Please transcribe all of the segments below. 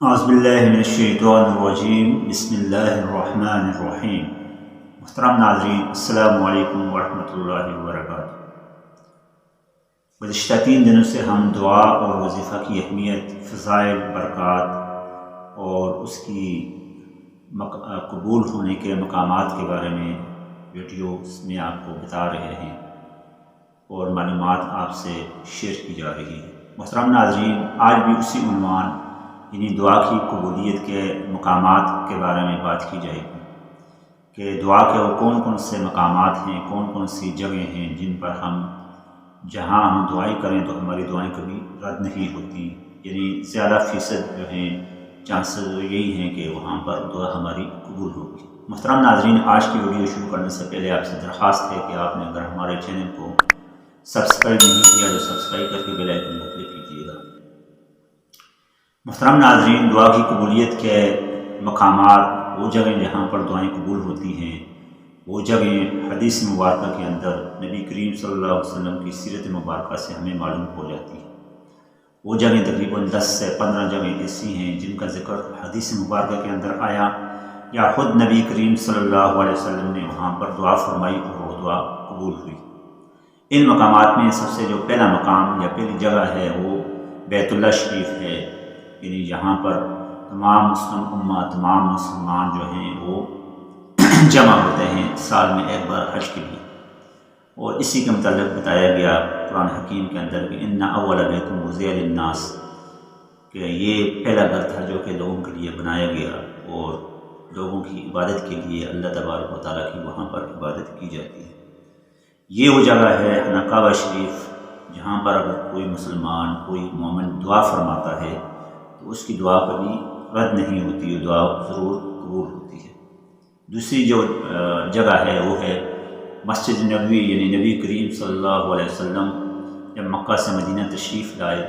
اعوذ باللہ من الشیطان الرجیم بسم اللہ الرحمن الرحیم۔ محترم ناظرین، السلام علیکم ورحمۃ اللہ وبرکاتہ۔ گزشتہ 3 دنوں سے ہم دعا اور وظیفہ کی اہمیت، فضائل، برکات اور اس کی قبول ہونے کے مقامات کے بارے میں ویڈیوز میں آپ کو بتا رہے ہیں اور معلومات آپ سے شیئر کی جا رہی ہے۔ محترم ناظرین، آج بھی اسی عنوان یعنی دعا کی قبولیت کے مقامات کے بارے میں بات کی جائے گی کہ دعا کے وہ کون کون سے مقامات ہیں، کون کون سی جگہیں ہیں جن پر جہاں ہم دعائیں کریں تو ہماری دعائیں کبھی رد نہیں ہوتی، یعنی زیادہ فیصد جو ہیں چانسز یہی ہیں کہ وہاں پر دعا ہماری قبول ہوگی۔ محترم ناظرین، آج کی ویڈیو شروع کرنے سے پہلے آپ سے درخواست ہے کہ آپ نے اگر ہمارے چینل کو سبسکرائب نہیں کیا تو سبسکرائب کر کے بیل آئیکن کو کلک کیجیے گا۔ محترم ناظرین، دعا کی قبولیت کے مقامات، وہ جگہیں جہاں پر دعائیں قبول ہوتی ہیں، وہ جگہیں حدیث مبارکہ کے اندر نبی کریم صلی اللہ علیہ وسلم کی سیرت مبارکہ سے ہمیں معلوم ہو جاتی ہیں۔ وہ جگہیں تقریباً 10 سے 15 جگہیں ایسی ہیں جن کا ذکر حدیث مبارکہ کے اندر آیا یا خود نبی کریم صلی اللہ علیہ وسلم نے وہاں پر دعا فرمائی اور وہ دعا قبول ہوئی۔ ان مقامات میں سب سے جو پہلا مقام یا پہلی جگہ ہے وہ بیت اللہ شریف ہے، یعنی جہاں پر تمام مسلم امت، تمام مسلمان جو ہیں وہ جمع ہوتے ہیں سال میں ایک بار حج کے لیے، اور اسی کے متعلق بتایا گیا قرآن حکیم کے اندر کہ ان اول بیت وضع للناس، کہ یہ پہلا گھر تھا جو کہ لوگوں کے لیے بنایا گیا اور لوگوں کی عبادت کے لیے اللہ تبارک و تعالیٰ کی وہاں پر عبادت کی جاتی ہے۔ یہ وہ جگہ ہے خانہ کعبہ شریف جہاں پر اگر کوئی مسلمان، کوئی مومن دعا فرماتا ہے تو اس کی دعا کبھی رد نہیں ہوتی، یہ دعا ضرور قبول ہوتی ہے۔ دوسری جو جگہ ہے وہ ہے مسجد نبوی، یعنی نبی کریم صلی اللہ علیہ وسلم جب مکہ سے مدینہ تشریف لائے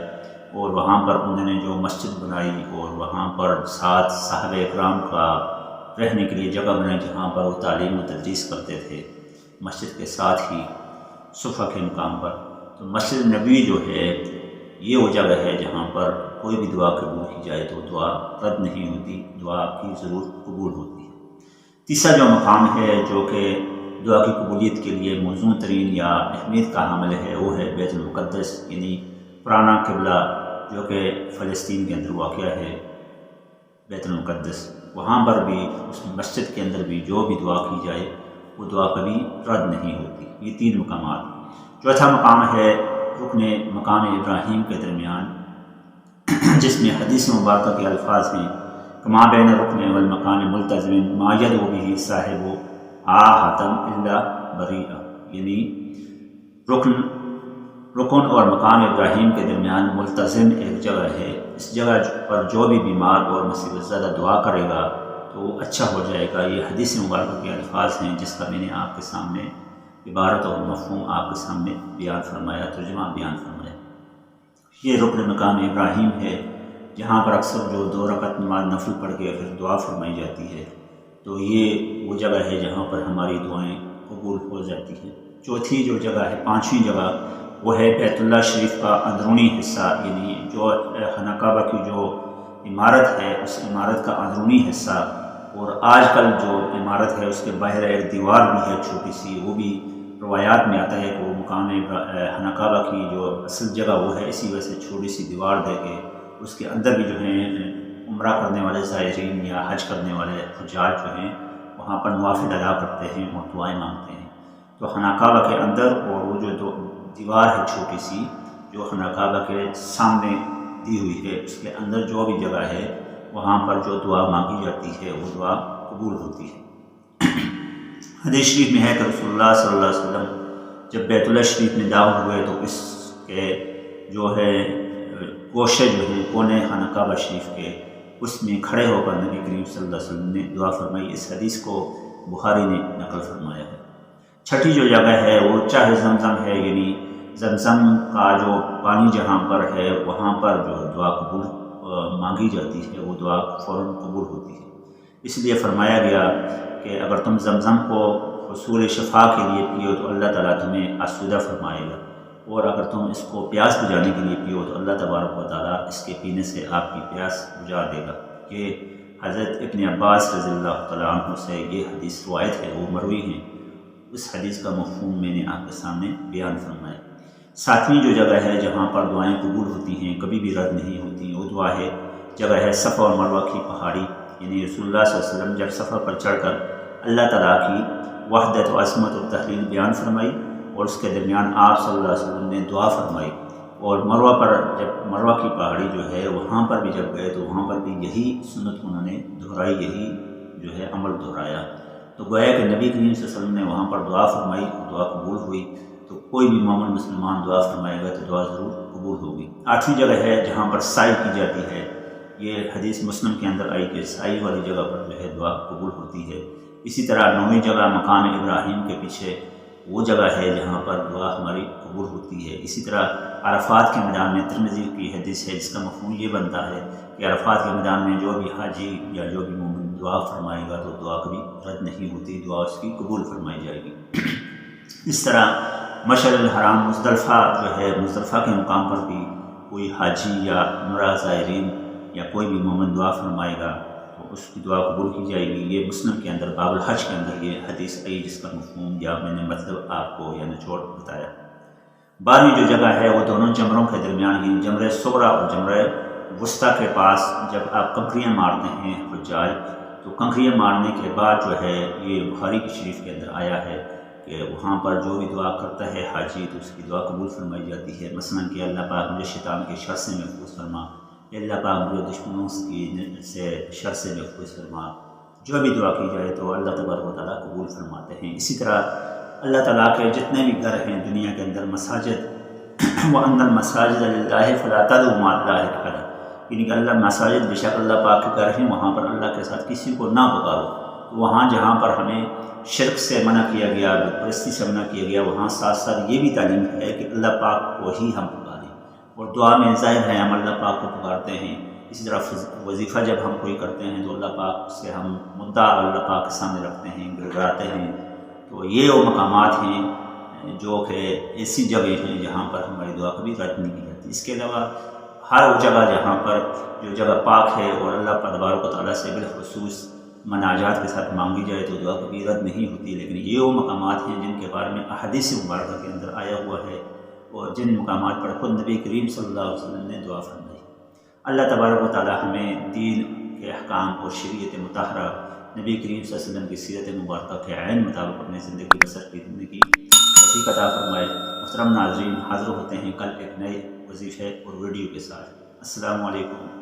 اور وہاں پر انہوں نے جو مسجد بنائی اور وہاں پر ساتھ صحابہ اکرام کا رہنے کے لیے جگہ بنائی جہاں پر وہ تعلیم و تدریس کرتے تھے، مسجد کے ساتھ ہی صفحہ کے مقام پر، تو مسجد نبوی جو ہے یہ وہ جگہ ہے جہاں پر کوئی بھی دعا قبول کی جائے تو دعا رد نہیں ہوتی، دعا آپ کی ضرور قبول ہوتی ہے۔ تیسرا جو مقام ہے جو کہ دعا کی قبولیت کے لیے موزوں ترین یا اہمیت کا حامل ہے وہ ہے بیت المقدس، یعنی پرانا قبلہ جو کہ فلسطین کے اندر واقع ہے، بیت المقدس۔ وہاں پر بھی اس مسجد کے اندر بھی جو بھی دعا کی جائے وہ دعا کبھی رد نہیں ہوتی۔ یہ 3 مقامات۔ چوتھا مقام ہے رکن مقام ابراہیم کے درمیان، جس میں حدیث مبارکہ کے الفاظ ہیں کما بین رکن والمکان ملتزم ما یدعو بہ صاحب آحتم الا بریئہ، یعنی رکن اور مقام ابراہیم کے درمیان ملتزم ایک جگہ ہے، اس جگہ پر جو بھی بیمار اور مصیبت زدہ دعا کرے گا تو وہ اچھا ہو جائے گا۔ یہ حدیث مبارکہ کے الفاظ ہیں جس کا میں نے آپ کے سامنے عبارت اور مفہوم آپ کے سامنے بیان فرمایا، ترجمہ بیان فرمایا۔ یہ رکن مقام ابراہیم ہے جہاں پر اکثر جو 2 رکعت نماز نفل پڑھ کے پھر دعا فرمائی جاتی ہے، تو یہ وہ جگہ ہے جہاں پر ہماری دعائیں قبول ہو جاتی ہیں۔ چوتھی جو جگہ ہے، 5ویں جگہ، وہ ہے بیت اللہ شریف کا اندرونی حصہ، یعنی جو خانہ کعبہ کی جو عمارت ہے اس عمارت کا اندرونی حصہ، اور آج کل جو عمارت ہے اس کے باہر ایک دیوار بھی ہے چھوٹی سی، وہ بھی روایات میں آتا ہے کہ وہ مقام خانہ کعبہ کی جو اصل جگہ وہ ہے، اسی وجہ سے چھوٹی سی دیوار دے کے اس کے اندر بھی جو ہیں عمرہ کرنے والے زائرین یا حج کرنے والے حجاج جو ہیں وہاں پر نوافل ادا کرتے ہیں اور دعائیں مانگتے ہیں۔ تو خانہ کعبہ کے اندر اور وہ جو دیوار ہے چھوٹی سی جو خانہ کعبہ کے سامنے دی ہوئی ہے، اس کے اندر جو بھی جگہ ہے وہاں پر جو دعا مانگی جاتی ہے وہ دعا قبول ہوتی ہے۔ حدیث شریف میں ہے کہ رسول اللہ صلی اللہ علیہ وسلم جب بیت اللہ شریف میں داخل ہوئے تو اس کے جو ہے گوشے جو ہیں کونے خانہ کعبہ شریف کے، اس میں کھڑے ہو کر نبی کریم صلی اللہ علیہ وسلم نے دعا فرمائی۔ اس حدیث کو بخاری نے نقل فرمایا ہے۔ چھٹی جو جگہ ہے وہ چاہ زمزم ہے، یعنی زمزم کا جو پانی جہاں پر ہے وہاں پر جو دعا قبول مانگی جاتی ہے وہ دعا فوراً قبول ہوتی ہے۔ اس لیے فرمایا گیا کہ اگر تم زمزم کو حصول شفا کے لیے پیو تو اللہ تعالیٰ تمہیں آسودہ فرمائے گا، اور اگر تم اس کو پیاس بجھانے کے لیے پیو تو اللہ تبارک و تعالیٰ اس کے پینے سے آپ کی پیاس بجھا دے گا۔ یہ حضرت ابن عباس رضی اللہ تعالیٰ عنہ سے یہ حدیث روایت ہے، وہ مروی ہیں۔ اس حدیث کا مفہوم میں نے آپ کے سامنے بیان فرمایا۔ ساتویں جو جگہ ہے جہاں پر دعائیں قبول ہوتی ہیں، کبھی بھی رد نہیں ہوتی، وہ دعا ہے جگہ ہے صفا اور مروہ کی پہاڑی، یعنی رسول اللہ صلی اللہ علیہ وسلم جب صفا پر چڑھ کر اللہ تعالیٰ کی وحدت و عظمت و تحلیل بیان فرمائی اور اس کے درمیان آپ صلی اللہ علیہ وسلم نے دعا فرمائی، اور مروہ پر جب مروہ کی پہاڑی جو ہے وہاں پر بھی جب گئے تو وہاں پر بھی یہی سنت انہوں نے دہرائی، یہی جو ہے عمل دہرایا۔ تو گویا کہ نبی کریم صلی اللہ علیہ وسلم نے وہاں پر دعا فرمائی اور دعا قبول ہوئی، تو کوئی بھی مومن مسلمان دعا فرمائے گا تو دعا ضرور قبول ہوگی۔ آٹھویں جگہ ہے جہاں پر سعی کی جاتی ہے، یہ حدیث مسلم کے اندر آئی کہ سعی والی جگہ پر جو ہے دعا قبول ہوتی ہے۔ اسی طرح نویں جگہ مقام ابراہیم کے پیچھے وہ جگہ ہے جہاں پر دعا ہماری قبول ہوتی ہے۔ اسی طرح عرفات کے میدان میں ترمذی کی حدیث ہے جس کا مفہوم یہ بنتا ہے کہ عرفات کے میدان میں جو بھی حاجی یا جو بھی مومن دعا فرمائے گا تو دعا کبھی رد نہیں ہوتی، دعا اس کی قبول فرمائی جائے گی۔ اس طرح مشعر الحرام مزدلفہ جو ہے، مزدلفہ کے مقام پر بھی کوئی حاجی یا عمرہ زائرین یا کوئی بھی مومن دعا فرمائے گا تو اس کی دعا قبول کی جائے گی۔ یہ مسلم کے اندر باب الحج کے اندر یہ حدیث آئی جس کا مفہوم یا میں نے مطلب آپ کو یا نچوڑ بتایا۔ 12ویں جو جگہ ہے وہ دونوں جمروں کے درمیان ہی، جمرہ صغریٰ اور جمرہ وسطیٰ کے پاس جب آپ کنکریاں مارتے ہیں حجاج، تو کنکریاں مارنے کے بعد جو ہے یہ بخاری کی شریف کے اندر آیا ہے کہ وہاں پر جو بھی دعا کرتا ہے حاجی تو اس کی دعا قبول فرمائی جاتی ہے، مثلاً کہ اللہ پاک مجھے شیطان کے شر سے محفوظ فرما، اللہ پاک مجھے دشمنوں کی شر سے محفوظ فرما، جو بھی دعا کی جائے تو اللہ تبارک و تعالیٰ قبول فرماتے ہیں۔ اسی طرح اللہ تعالیٰ کے جتنے بھی گھر ہیں دنیا کے اندر، مساجد وَأَنَّ الْمَسَاجِدَ لِلَّهِ فَلَا تَدْعُوا مَعَ اللَّهِ أَحَدًا، یعنی کہ اللہ مساجد بے شک اللہ پاک کے گھر ہیں، وہاں پر اللہ کے ساتھ کسی کو نہ پکارو۔ تو وہاں جہاں پر ہمیں شرک سے منع کیا گیا، بت پرستی سے منع کیا گیا، وہاں ساتھ ساتھ یہ بھی تعلیم ہے کہ اللہ پاک کو ہی ہم پکاریں، اور دعا میں ظاہر ہے ہم اللہ پاک کو پکارتے ہیں۔ اسی طرح وظیفہ جب ہم کوئی کرتے ہیں تو اللہ پاک سے ہم مدعا اللہ پاک کے سامنے رکھتے ہیں، گڑگڑاتے ہیں۔ تو یہ وہ مقامات ہیں جو کہ ایسی جگہ ہیں جہاں پر ہماری دعا کبھی رد نہیں کی جاتی۔ اس کے علاوہ ہر وہ جگہ جہاں پر جو جگہ پاک ہے اور اللہ تبارک و تعالیٰ سے بالخصوص مناجات کے ساتھ مانگی جائے تو دعا کبھی رد نہیں ہوتی، لیکن یہ وہ مقامات ہیں جن کے بارے میں احادیث مبارکہ کے اندر آیا ہوا ہے اور جن مقامات پر خود نبی کریم صلی اللہ علیہ وسلم نے دعا فرمائی۔ اللہ تبارک و تعالیٰ ہمیں دین کے احکام اور شریعت مطہرہ نبی کریم صلی اللہ علیہ وسلم کی سیرت مبارکہ کے عین مطابق اپنی زندگی بسر کرنے کی توفیق عطا فرمائے۔ محترم ناظرین، حاضر ہوتے ہیں کل ایک نئے وظیفے اور ویڈیو کے ساتھ۔ السلام علیکم۔